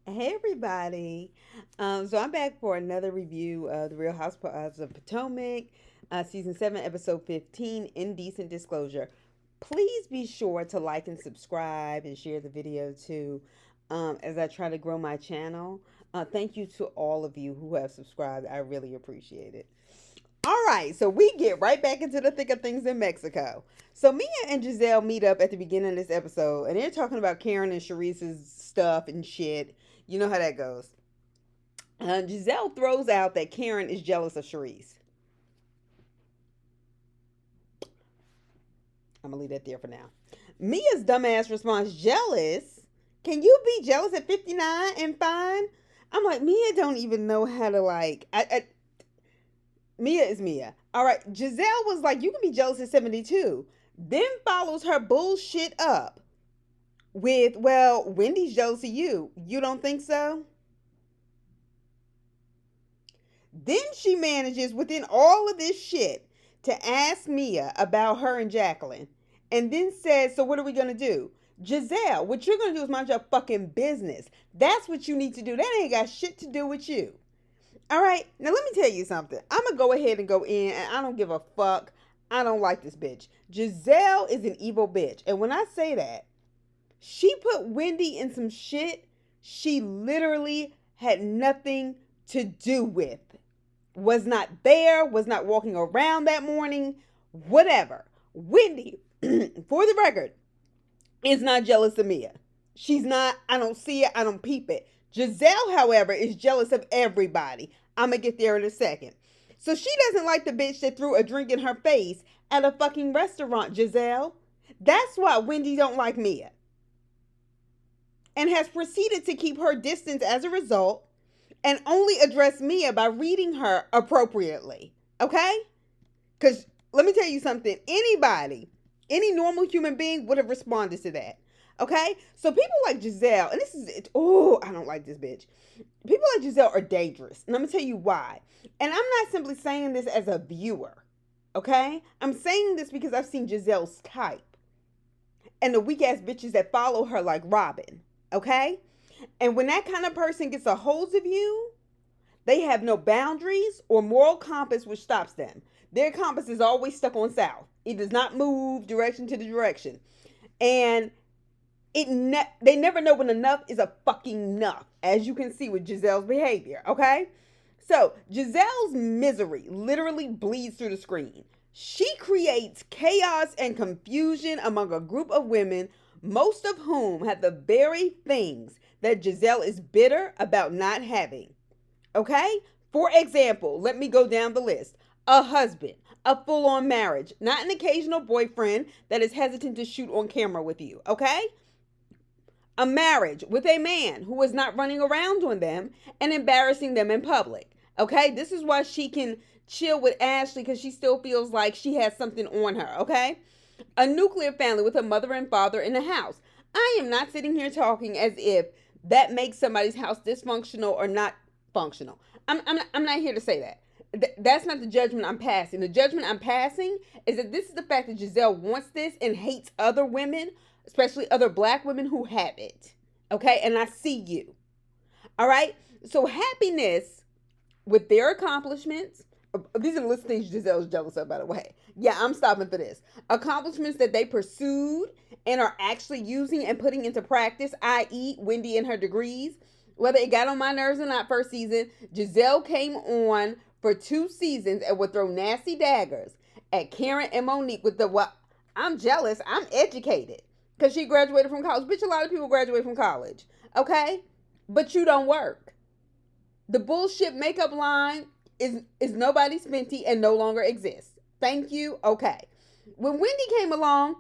Hey everybody. So I'm back for another review of the Real Housewives of Potomac, season 7, episode 15, Indecent Disclosure. Please be sure to like and subscribe and share the video too, as I try to grow my channel. Thank you to all of you who have subscribed. I really appreciate it. All right, so we get right back into the thick of things in Mexico. So Mia and Giselle meet up at the beginning of this episode, and they're talking about Karen and Sharice's stuff and shit. You know how that goes. Giselle throws out that Karen is jealous of Sharice. I'm gonna leave that there for now. Mia's dumbass response, jealous? Can you be jealous at 59 and fine? I'm like, Mia don't even know how to Mia is Mia. All right, Giselle was like, you can be jealous at 72. Then follows her bullshit up with, well, Wendy's jealous of you. You don't think so? Then she manages, within all of this shit, to ask Mia about her and Jacqueline. And then says, so what are we going to do? Giselle, what you're going to do is mind your fucking business. That's what you need to do. That ain't got shit to do with you. All right, now let me tell you something. I'm going to go ahead and go in, and I don't give a fuck. I don't like this bitch. Giselle is an evil bitch. And when I say that, she put Wendy in some shit she literally had nothing to do with. Was not there, was not walking around that morning, whatever. Wendy, for the record, is not jealous of Mia. She's not, I don't see it, I don't peep it. Giselle, however, is jealous of everybody. I'm gonna get there in a second. So she doesn't like the bitch that threw a drink in her face at a fucking restaurant, Giselle. That's why Wendy don't like Mia. And has proceeded to keep her distance as a result and only address Mia by reading her appropriately. Okay? Because let me tell you something. Anybody, any normal human being would have responded to that. Okay? So people like Giselle, and this is it. Oh, I don't like this bitch. People like Giselle are dangerous. And I'm going to tell you why. And I'm not simply saying this as a viewer. Okay? I'm saying this because I've seen Giselle's type. And the weak ass bitches that follow her like Robin. Okay? And when that kind of person gets a hold of you, they have no boundaries or moral compass which stops them. Their compass is always stuck on south. It does not move direction to the direction. And they never know when enough is a fucking enough, as you can see with Giselle's behavior, okay? So Giselle's misery literally bleeds through the screen. She creates chaos and confusion among a group of women, most of whom have the very things that Giselle is bitter about not having. Okay? For example, let me go down the list. A husband, a full-on marriage, not an occasional boyfriend that is hesitant to shoot on camera with you. Okay? A marriage with a man who is not running around on them and embarrassing them in public. Okay? This is why she can chill with Ashley, because she still feels like she has something on her. Okay? A nuclear family with a mother and father in the house. I am not sitting here talking as if that makes somebody's house dysfunctional or not functional. I'm not here to say that. That's not the judgment I'm passing. The judgment I'm passing is that this is the fact that Giselle wants this and hates other women, especially other black women who have it. Okay? And I see you. All right? So happiness with their accomplishments. These are the list of things Giselle's jealous of, by the way. Yeah, I'm stopping for this. Accomplishments that they pursued and are actually using and putting into practice, i.e., Wendy and her degrees. Whether it got on my nerves or not first season, Giselle came on for 2 seasons and would throw nasty daggers at Karen and Monique with the, well, I'm jealous, I'm educated. Because she graduated from college. Bitch, a lot of people graduate from college. Okay? But you don't work. The bullshit makeup line is nobody's Fenty and no longer exists. Thank you. Okay. When Wendy came along,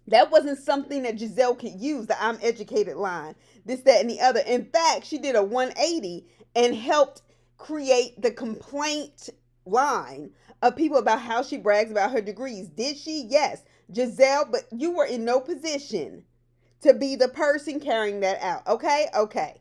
that wasn't something that Giselle could use, the I'm educated line. This, that, and the other. In fact, she did a 180 and helped create the complaint line of people about how she brags about her degrees. Did she? Yes. Giselle, but you were in no position to be the person carrying that out. Okay? Okay.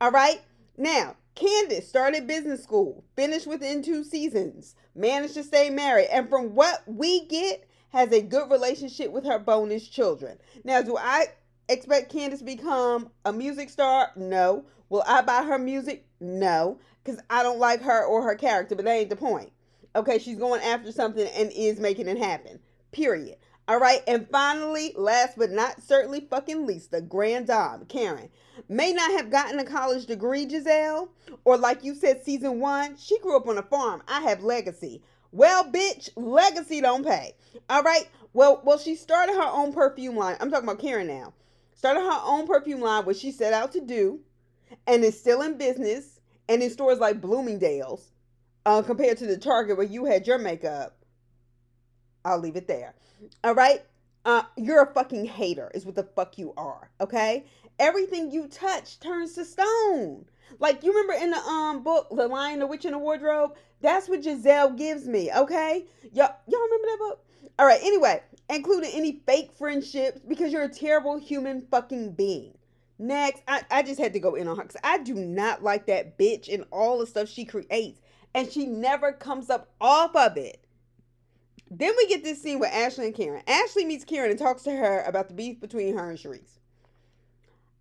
All right? Now, Candace started business school, finished within 2 seasons, managed to stay married, and from what we get, has a good relationship with her bonus children. Now, do I expect Candace to become a music star? No. Will I buy her music? No. Because I don't like her or her character, but that ain't the point. Okay, she's going after something and is making it happen. Period. All right, and finally, last but not certainly fucking least, the grand dame, Karen, may not have gotten a college degree, Giselle, or like you said, season one, she grew up on a farm. I have legacy. Well, bitch, legacy don't pay. All right. Well, she started her own perfume line. I'm talking about Karen now. Started her own perfume line, which she set out to do, and is still in business and in stores like Bloomingdale's, compared to the Target where you had your makeup. I'll leave it there. All right. You're a fucking hater, is what the fuck you are. Okay. Everything you touch turns to stone. Like you remember in the book, The Lion, the Witch, and the Wardrobe. That's what Giselle gives me. Okay. Y'all remember that book? All right. Anyway, including any fake friendships because you're a terrible human fucking being. Next, I just had to go in on her because I do not like that bitch and all the stuff she creates, and she never comes up off of it. Then we get this scene with Ashley and Karen. Ashley meets Karen and talks to her about the beef between her and Charisse.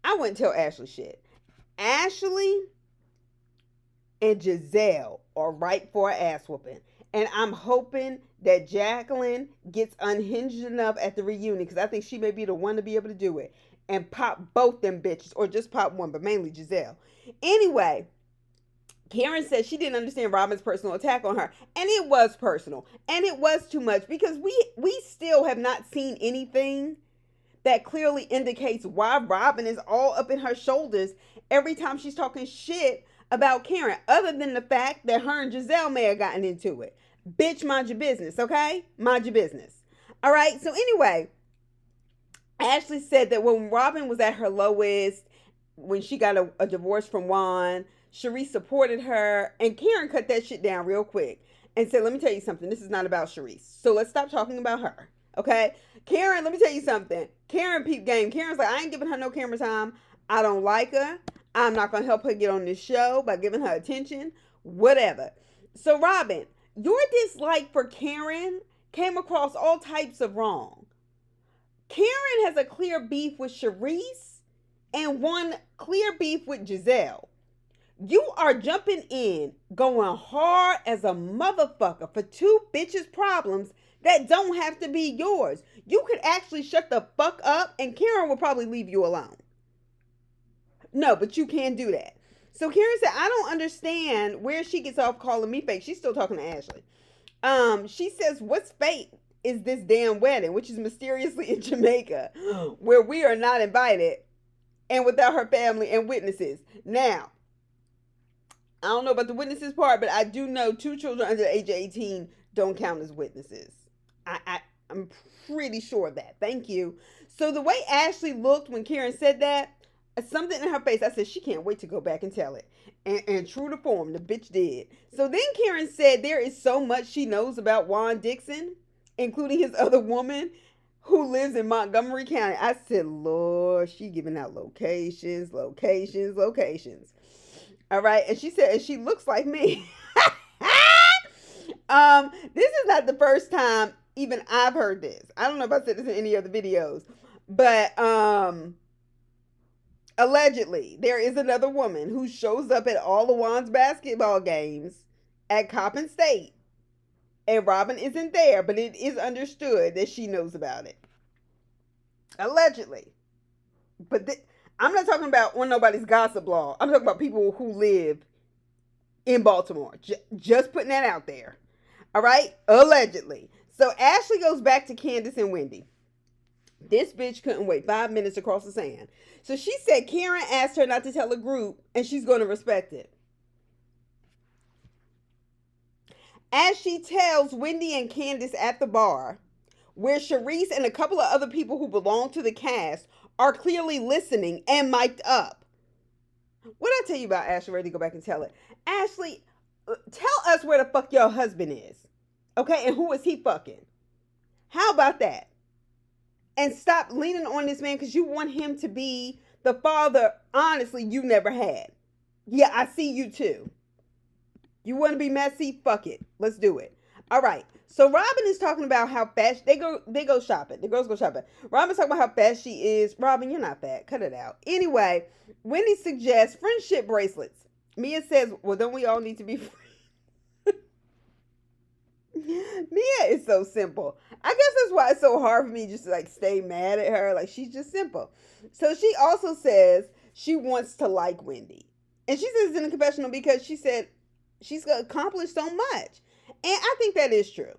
I wouldn't tell Ashley shit. Ashley and Giselle are ripe for an ass whooping. And I'm hoping that Jacqueline gets unhinged enough at the reunion, because I think she may be the one to be able to do it, and pop both them bitches, or just pop one, but mainly Giselle. Anyway, Karen said she didn't understand Robin's personal attack on her, and it was personal, and it was too much, because we still have not seen anything that clearly indicates why Robin is all up in her shoulders every time she's talking shit about Karen, other than the fact that her and Giselle may have gotten into it. Bitch, mind your business, okay? Mind your business. All right, so anyway, Ashley said that when Robin was at her lowest, when she got a divorce from Juan, Charisse supported her, and Karen cut that shit down real quick and said, let me tell you something, this is not about Charisse, so let's stop talking about her, okay? Karen, let me tell you something. Karen peep game. Karen's like, I ain't giving her no camera time. I don't like her. I'm not going to help her get on this show by giving her attention, whatever. So Robin, your dislike for Karen came across all types of wrong. Karen has a clear beef with Charisse and one clear beef with Giselle. You are jumping in, going hard as a motherfucker for two bitches' problems that don't have to be yours. You could actually shut the fuck up and Karen will probably leave you alone. No, but you can't do that. So Karen said, I don't understand where she gets off calling me fake. She's still talking to Ashley. She says, what's fake is this damn wedding, which is mysteriously in Jamaica, where we are not invited and without her family and witnesses. Now, I don't know about the witnesses part, but I do know 2 children under the age of 18 don't count as witnesses. I'm pretty sure of that. Thank you. So the way Ashley looked when Karen said that, something in her face, I said, she can't wait to go back and tell it. And true to form, the bitch did. So then Karen said there is so much she knows about Juan Dixon, including his other woman who lives in Montgomery County. I said, Lord, she giving out locations. All right. And she said, and she looks like me. This is not the first time even I've heard this. I don't know if I said this in any other videos, but allegedly there is another woman who shows up at all of Juan's basketball games at Coppin State, and Robin isn't there, but it is understood that she knows about it. Allegedly. But I'm not talking about on nobody's gossip blog. I'm talking about people who live in Baltimore. Just putting that out there. All right? Allegedly. So Ashley goes back to Candace and Wendy. This bitch couldn't wait 5 minutes to cross the sand. So she said Karen asked her not to tell a group and she's going to respect it. As she tells Wendy and Candace at the bar, where Charisse and a couple of other people who belong to the cast are clearly listening and mic'd up. What did I tell you about Ashley? Ready to go back and tell it. Ashley, tell us where the fuck your husband is. Okay, and who is he fucking? How about that? And stop leaning on this man because you want him to be the father, honestly, you never had. Yeah, I see you too. You want to be messy? Fuck it. Let's do it. All right. So Robin is talking about how fast they go shopping. The girls go shopping. Robin's talking about how fast she is. Robin, you're not fat. Cut it out. Anyway, Wendy suggests friendship bracelets. Mia says, "Well, don't we all need to be friends?" Mia is so simple. I guess that's why it's so hard for me just to like stay mad at her. Like she's just simple. So she also says she wants to like Wendy. And she says in the confessional because she said she's accomplished so much. And I think that is true.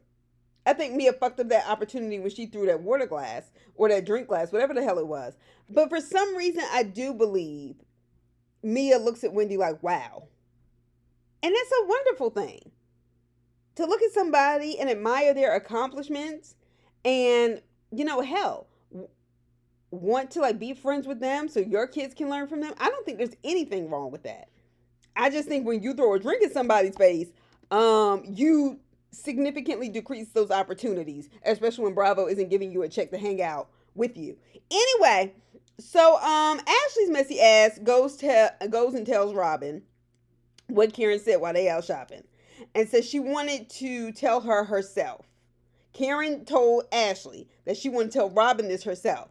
I think Mia fucked up that opportunity when she threw that water glass or that drink glass, whatever the hell it was. But for some reason, I do believe Mia looks at Wendy like, wow. And that's a wonderful thing. To look at somebody and admire their accomplishments and, hell, want to like be friends with them so your kids can learn from them. I don't think there's anything wrong with that. I just think when you throw a drink in somebody's face, you significantly decrease those opportunities, especially when Bravo isn't giving you a check to hang out with you. Anyway, so Ashley's messy ass goes and tells Robin what Karen said while they out shopping, and says she wanted to tell her herself. Karen told Ashley that she wanted to tell Robin this herself.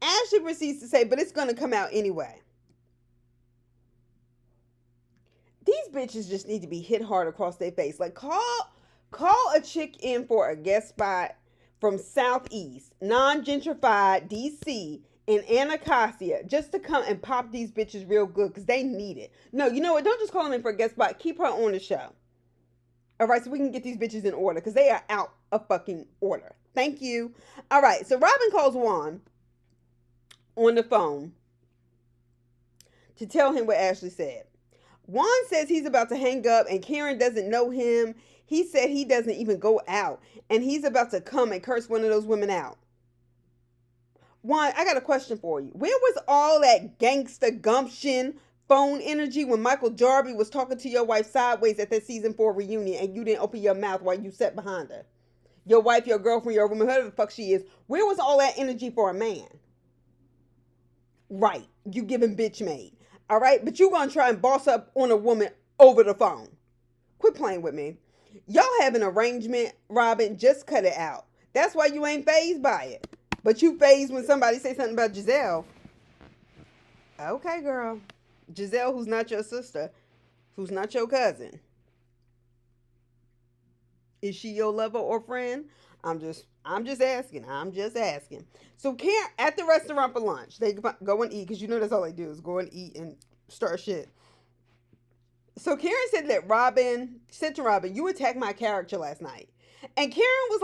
Ashley proceeds to say, but it's going to come out anyway. These bitches just need to be hit hard across their face. Like, call a chick in for a guest spot from Southeast, non-gentrified DC in Anacostia just to come and pop these bitches real good because they need it. No, you know what? Don't just call them in for a guest spot. Keep her on the show. All right, so we can get these bitches in order because they are out of fucking order. Thank you. All right, so Robin calls Juan on the phone to tell him what Ashley said. Juan says he's about to hang up and Karen doesn't know him. He said he doesn't even go out and he's about to come and curse one of those women out. Juan, I got a question for you. Where was all that gangster gumption phone energy when Michael Jarvie was talking to your wife sideways at that season 4 reunion and you didn't open your mouth while you sat behind her? Your wife, your girlfriend, your woman, whoever the fuck she is. Where was all that energy for a man? Right. You giving bitch made. All right, but you gonna try and boss up on a woman over the phone. Quit playing with me. Y'all have an arrangement, Robin. Just cut it out. That's why you ain't fazed by it. But you fazed when somebody say something about Giselle. Okay, girl. Giselle, who's not your sister, who's not your cousin. Is she your lover or friend? I'm just asking. I'm just asking. So Karen, at the restaurant for lunch, they go and eat because you know that's all they do is go and eat and start shit. So Karen said that Robin said to Robin, "You attacked my character last night." And Karen was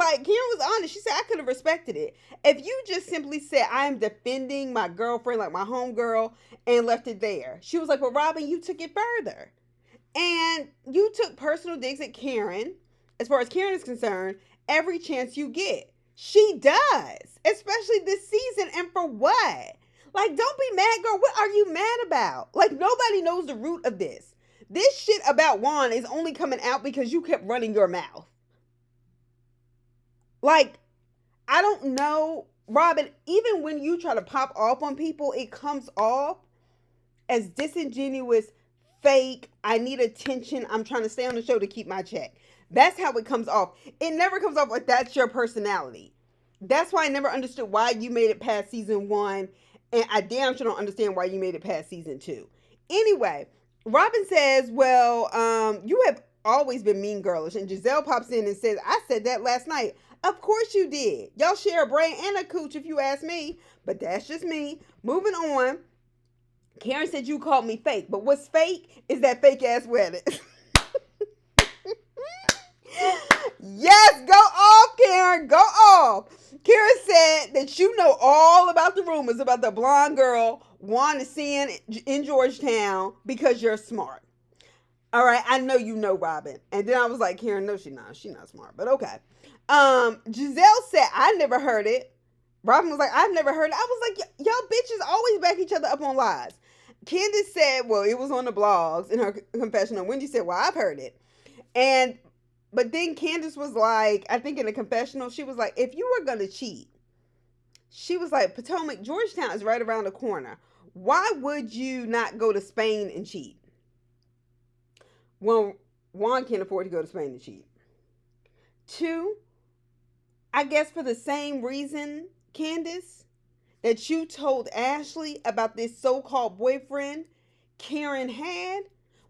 honest. She said, "I could have respected it if you just simply said I am defending my girlfriend, like my homegirl, and left it there." She was like, "But Robin, you took it further, and you took personal digs at Karen. As far as Karen is concerned, every chance you get, she does, especially this season. And for what? Like, don't be mad, girl. What are you mad about? Like, nobody knows the root of this. This shit about Juan is only coming out because you kept running your mouth. Like, I don't know, Robin, even when you try to pop off on people, it comes off as disingenuous, fake, I need attention, I'm trying to stay on the show to keep my check. That's how it comes off. It never comes off like that's your personality. That's why I never understood why you made it past season 1, and I damn sure don't understand why you made it past season 2. Anyway, Robin says, well, you have always been mean girlish, and Giselle pops in and says, I said that last night. Of course you did. Y'all share a brain and a cooch if you ask me, but that's just me. Moving on. Karen said you called me fake, but what's fake is that fake ass wedding. Yes, go off, Karen, go off. Karen said that you know all about the rumors about the blonde girl Juan is seeing in Georgetown because you're smart. All right, I know you know, Robin. And then I was like, Karen, no, she's not smart, but okay. Giselle said, I never heard it. Robin was like, I've never heard it. I was like, y'all bitches always back each other up on lies. Candace said, well, it was on the blogs in her confessional. Wendy said, well, I've heard it. But then Candace was like, I think in the confessional, she was like, if you were going to cheat, she was like, Potomac, Georgetown is right around the corner. Why would you not go to Spain and cheat? Well, Juan can't afford to go to Spain and cheat. Two, I guess for the same reason, Candace, that you told Ashley about this so-called boyfriend Karen had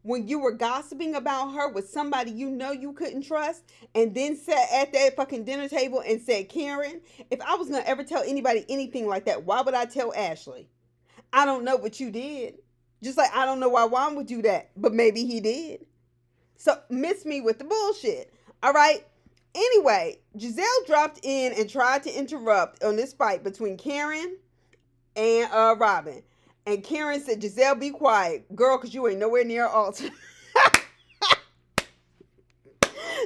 when you were gossiping about her with somebody you know you couldn't trust, and then sat at that fucking dinner table and said, Karen, if I was gonna ever tell anybody anything like that, why would I tell Ashley? I don't know what you did. Just like I don't know why Juan would do that, but maybe he did. So miss me with the bullshit. All right. Anyway, Giselle dropped in and tried to interrupt on this fight between Karen and Robin. And Karen said, Giselle, be quiet, girl, because you ain't nowhere near altar.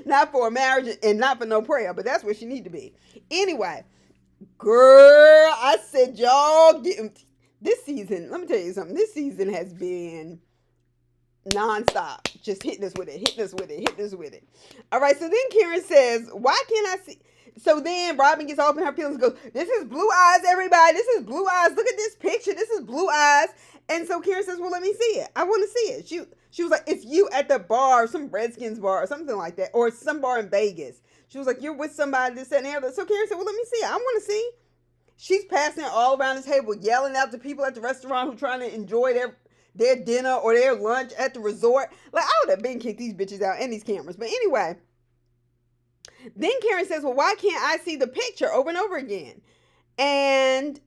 Not for a marriage and not for no prayer, but that's where she need to be. Anyway, girl, I said, y'all get this season. Let me tell you something. This season has been nonstop, just hitting us with it, hitting us with it, hitting us with it. All right, so then Karen says, why can't I see? So then Robin gets all up in her feelings and goes, this is Blue Eyes, everybody. This is Blue Eyes. Look at this picture. This is Blue Eyes. And so Karen says, well, let me see it. I want to see it. She was like, it's you at the bar, some Redskins bar or something like that, or some bar in Vegas. She was like, you're with somebody, this, that, and the other. So Karen said, well, let me see it. I want to see. She's passing it all around the table, yelling out to people at the restaurant who are trying to enjoy their dinner or their lunch at the resort. Like, I would have been kicked these bitches out and these cameras. But anyway, then Karen says, well, why can't I see the picture over and over again? And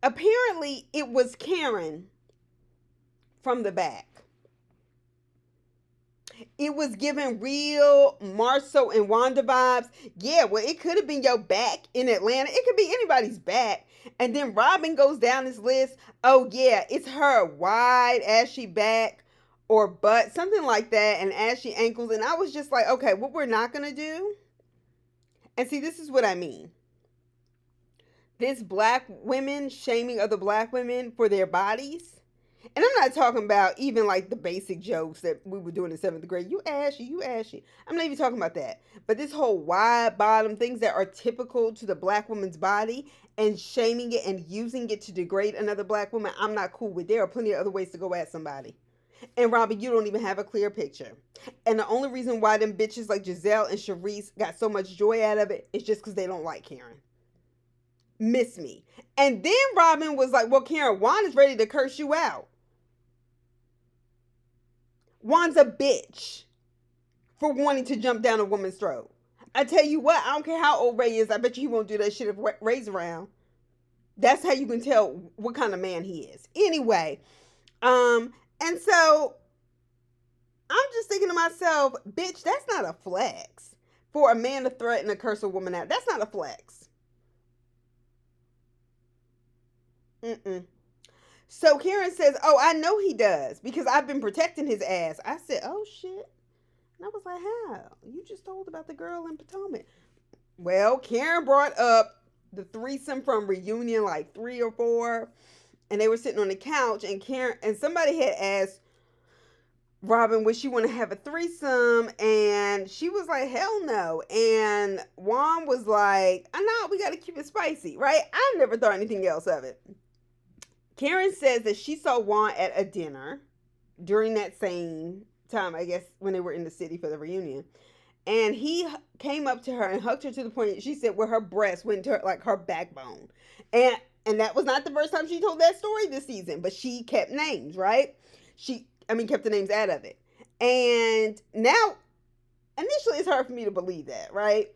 apparently it was Karen from the back. It was giving real Marceau and Wanda vibes. Yeah, well, it could have been your back in Atlanta. It could be anybody's back. And then Robin goes down this list. Oh, yeah, it's her wide, ashy back or butt, something like that, and ashy ankles. And I was just like, okay, what we're not going to do. And see, this is what I mean. This black women shaming other black women for their bodies. And I'm not talking about even like the basic jokes that we were doing in 7th grade. You ashy, you ashy. I'm not even talking about that. But this whole wide bottom, things that are typical to the black woman's body and shaming it and using it to degrade another black woman, I'm not cool with. There are plenty of other ways to go at somebody. And Robin, you don't even have a clear picture. And the only reason why them bitches like Giselle and Charisse got so much joy out of it is just because they don't like Karen. Miss me. And then Robin was like, well, Karen, Juan is ready to curse you out. Juan's a bitch for wanting to jump down a woman's throat. I tell you what, I don't care how old Ray is. I bet you he won't do that shit if Ray's around. That's how you can tell what kind of man he is. Anyway, and so I'm just thinking to myself, bitch, that's not a flex for a man to threaten to curse a woman out. That's not a flex. Mm-mm. So Karen says, oh, I know he does because I've been protecting his ass. I said, oh, shit. And I was like, how? You just told about the girl in Potomac. Well, Karen brought up the threesome from Reunion, like 3 or 4. And they were sitting on the couch. And Karen and somebody had asked Robin, would she want to have a threesome? And she was like, hell no. And Juan was like, I know, we got to keep it spicy, right? I never thought anything else of it. Karen says that she saw Juan at a dinner during that same time, I guess, when they were in the city for the reunion. And he came up to her and hugged her to the point, she said, where her breast went to her, like her backbone. And that was not the first time she told that story this season, but she kept names, right? Kept the names out of it. And now, initially it's hard for me to believe that, right?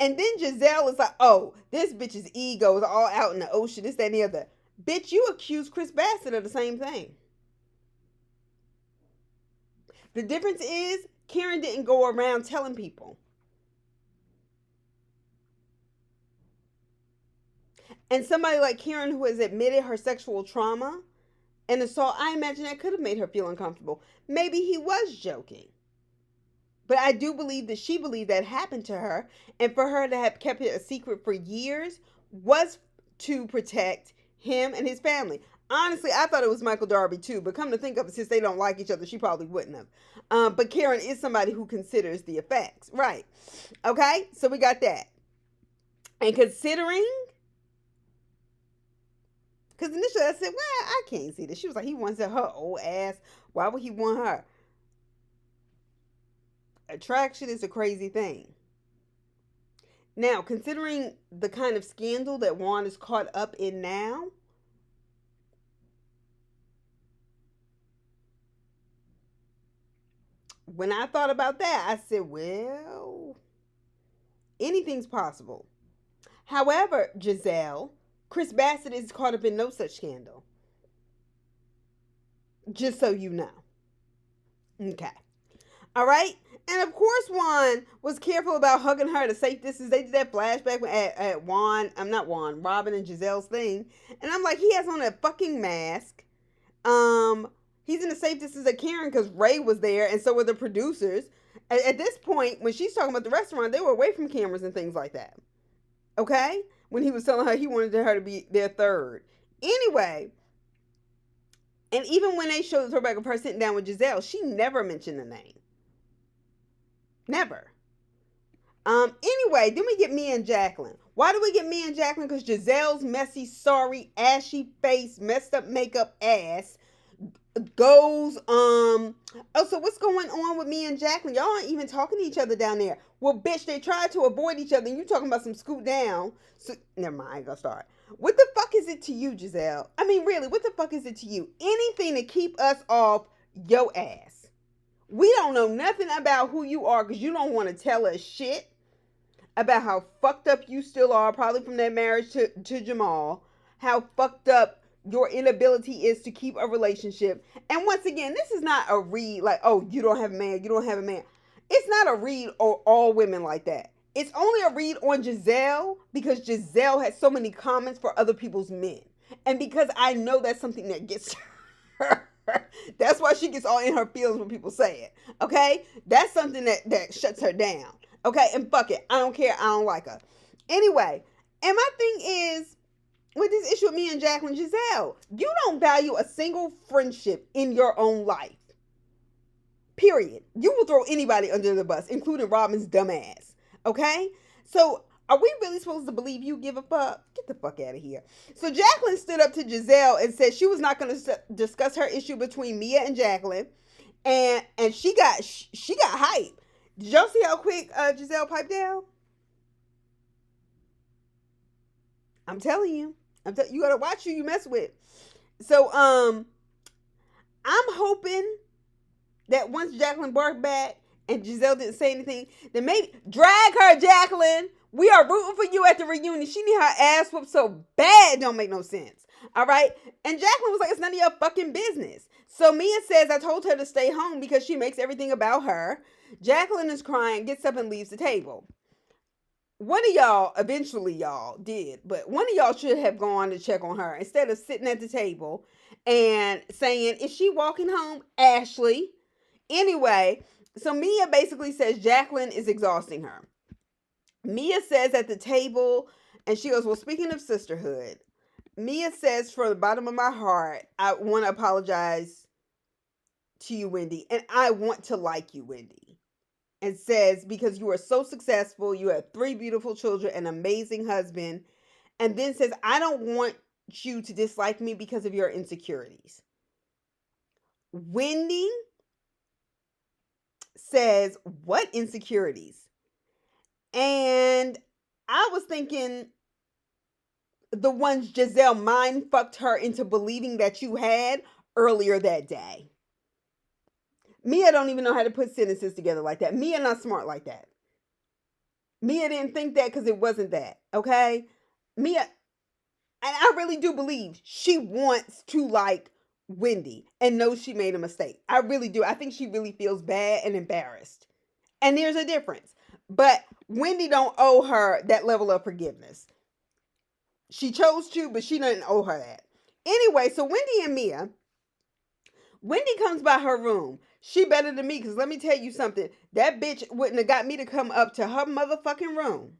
And then Giselle is like, oh, this bitch's ego is all out in the ocean, this, that, and the other. Bitch, you accused Chris Bassett of the same thing. The difference is Karen didn't go around telling people. And somebody like Karen who has admitted her sexual trauma and assault, I imagine that could have made her feel uncomfortable. Maybe he was joking. But I do believe that she believed that happened to her. And for her to have kept it a secret for years was to protect him and his family. Honestly, I thought it was Michael Darby too. But come to think of it, since they don't like each other, she probably wouldn't have. But Karen is somebody who considers the effects. Right. Okay? So we got that. And considering... Because initially I said, well, I can't see this. She was like, he wants her old ass. Why would he want her? Attraction is a crazy thing. Now, considering the kind of scandal that Juan is caught up in now, when I thought about that, I said, well, anything's possible. However, Giselle, Chris Bassett is caught up in no such scandal. Just so you know. Okay. All right. And of course, Juan was careful about hugging her to safe distance. They did that flashback at Juan. I'm not Juan. Robin and Giselle's thing. And I'm like, he has on a fucking mask. He's in a safe distance of Karen because Ray was there, and so were the producers. At this point, when she's talking about the restaurant, they were away from cameras and things like that. Okay? When he was telling her he wanted her to be their third. Anyway, and even when they showed the throwback of her sitting down with Giselle, she never mentioned the name. Never. Anyway, then we get Mia and Jacqueline. Why do we get Mia and Jacqueline? Because Giselle's messy, sorry, ashy face, messed up makeup ass goes, oh, so what's going on with Mia and Jacqueline? Y'all aren't even talking to each other down there. Well, bitch, they tried to avoid each other, and you talking about some scoot down. So, never mind, I ain't gonna start. What the fuck is it to you, Giselle? I mean, really, what the fuck is it to you? Anything to keep us off your ass. We don't know nothing about who you are because you don't want to tell us shit about how fucked up you still are, probably from that marriage to Jamal, how fucked up your inability is to keep a relationship. And once again, this is not a read like, oh, you don't have a man, you don't have a man. It's not a read on all women like that. It's only a read on Giselle because Giselle has so many comments for other people's men. And because I know that's something that gets her. That's why she gets all in her feelings when people say it. Okay? That's something that shuts her down. Okay? And fuck it. I don't care. I don't like her. Anyway, and my thing is, with this issue with me and Jacqueline, Giselle, you don't value a single friendship in your own life. Period. You will throw anybody under the bus, including Robin's dumb ass. Okay? So, are we really supposed to believe you give a fuck? Get the fuck out of here. So, Jacqueline stood up to Giselle and said she was not going to discuss her issue between Mia and Jacqueline. And she got hype. Did y'all see how quick Giselle piped down? I'm telling you. You got to watch who you mess with. So, I'm hoping that once Jacqueline barked back and Giselle didn't say anything, then maybe drag her, Jacqueline. We are rooting for you at the reunion. She need her ass whooped so bad it don't make no sense. All right? And Jacqueline was like, it's none of your fucking business. So Mia says, I told her to stay home because she makes everything about her. Jacqueline is crying, gets up and leaves the table. One of y'all, eventually y'all did, but one of y'all should have gone to check on her instead of sitting at the table and saying, is she walking home? Ashley. Anyway, so Mia basically says Jacqueline is exhausting her. Mia says at the table, and she goes, well, speaking of sisterhood, Mia says from the bottom of my heart, I want to apologize to you, Wendy, and I want to like you, Wendy. And says, because you are so successful, you have 3 beautiful children, an amazing husband, and then says, I don't want you to dislike me because of your insecurities. Wendy says, what insecurities? And I was thinking the ones Giselle mind fucked her into believing that you had earlier that day. Mia don't even know how to put sentences together like that. Mia not smart like that. Mia didn't think that because it wasn't that. Okay? Mia, and I really do believe she wants to like Wendy and knows she made a mistake. I really do. I think she really feels bad and embarrassed. And there's a difference. But Wendy don't owe her that level of forgiveness. She chose to, but she doesn't owe her that. Anyway, so Wendy and Mia, Wendy comes by her room. She better than me, because let me tell you something. That bitch wouldn't have got me to come up to her motherfucking room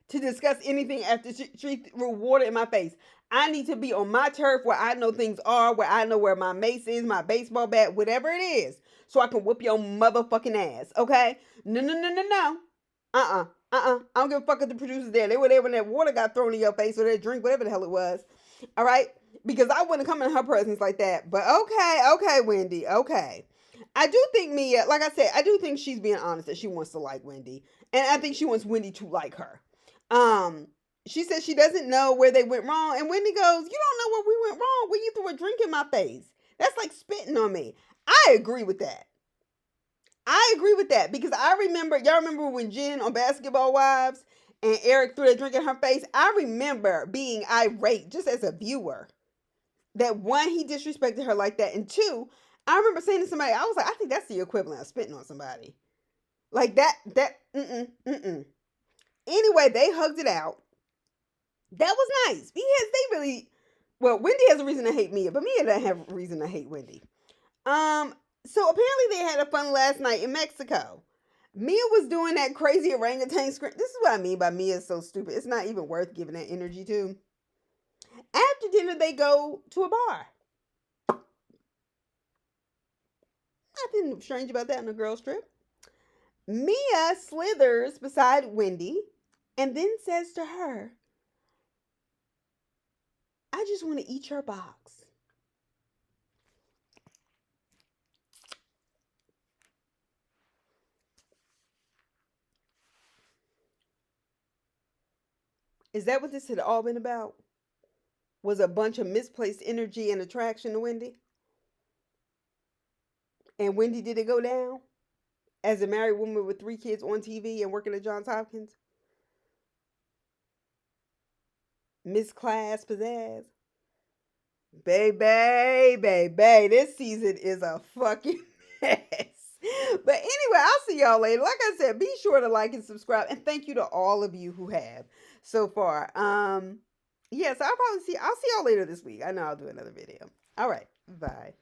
to discuss anything after she threw water in my face. I need to be on my turf where I know things are, where I know where my mace is, my baseball bat, whatever it is, so I can whoop your motherfucking ass, okay? No. I don't give a fuck if the producers there. They were there when that water got thrown in your face or that drink, whatever the hell it was, all right? Because I wouldn't come in her presence like that. But okay, Wendy, okay. I do think Mia, like I said, I do think she's being honest that she wants to like Wendy. And I think she wants Wendy to like her. Um, she says she doesn't know where they went wrong. And Wendy goes, you don't know where we went wrong when you threw a drink in my face. That's like spitting on me. I agree with that. I agree with that because I remember, y'all remember when Jen on Basketball Wives and Eric threw that drink in her face? I remember being irate just as a viewer that one, he disrespected her like that, and two, I remember saying to somebody, I was like, I think that's the equivalent of spitting on somebody. Like that. Anyway, they hugged it out. That was nice because they really, well, Wendy has a reason to hate Mia, but Mia doesn't have a reason to hate Wendy. Um, so apparently they had a fun last night in Mexico. Mia was doing that crazy orangutan scream. This is what I mean by Mia is so stupid. It's not even worth giving that energy to. After dinner, they go to a bar. Nothing strange about that on a girls' trip. Mia slithers beside Wendy and then says to her, I just want to eat your box. Is that what this had all been about? Was a bunch of misplaced energy and attraction to Wendy? And Wendy did it go down? As a married woman with 3 kids on TV and working at Johns Hopkins? Miss Class Pizzazz? Baby, this season is a fucking mess. But anyway, I'll see y'all later. Like I said, be sure to like and subscribe. And thank you to all of you who have so far. Yes, I'll see y'all later this week. I know I'll do another video. All right. Bye.